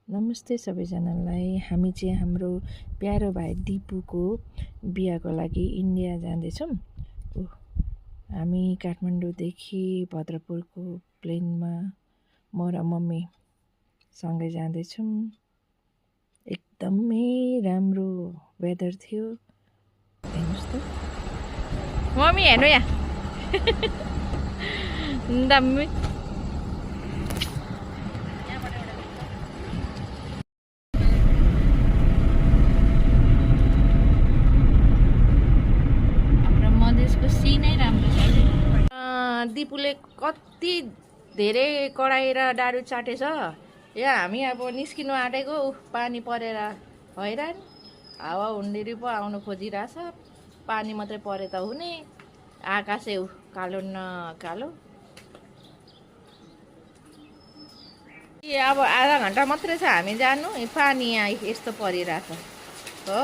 नमस्ते सबैजनालाई। हामी चाहिँ हाम्रो प्यारो भाइ दिपुको बिहाको लागि इन्डिया जाँदैछौँ। हामी काठमाडौँदेखि भद्रपुरको प्लेनमा म र मम्मी सँगै जाँदैछौँ। एकदमै राम्रो वेदर थियो। हेर्नुहोस् त मम्मी, हेर्नु यहाँ दामी। दिपुले कति धेरै कराई र डाडु चाटेछ। यहाँ हामी अब निस्किनु आँटेको, पानी परेर हैरान। हावा हुन्डरी पो आउनु खोजिरहेछ। पानी मात्रै परे त हुने, आकाशै कालो न कालो। अब आधा घन्टा मात्रै छ हामी जानु, पानी यहाँ यस्तो परिरहेछ हो।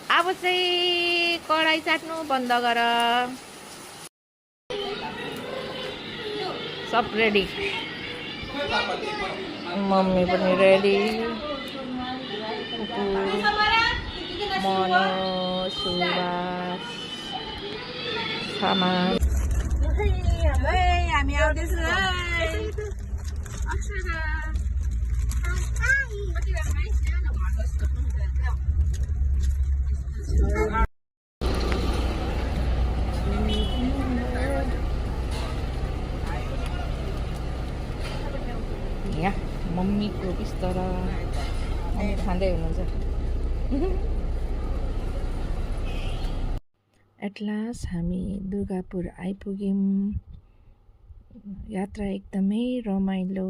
अब चाहिँ कराई चाट्नु बन्द गर। सब रेडी, मम्मी पनि रेडी, मनो, सुभाष, सामान। हामी आउँदैछौँ है। यहाँ मम्मीको बिस्तर मम्मी खाँदै हुनुहुन्छ। एट लास्ट हामी दुर्गापुर आइपुग्यौँ। यात्रा एकदमै रमाइलो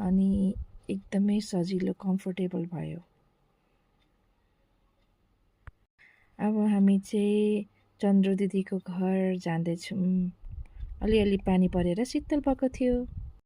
अनि एकदमै सजिलो कम्फोर्टेबल भयो। अब हामी चाहिँ चन्द्र दिदीको घर जाँदैछौँ। अलिअलि पानी परेर शीतल भएको थियो।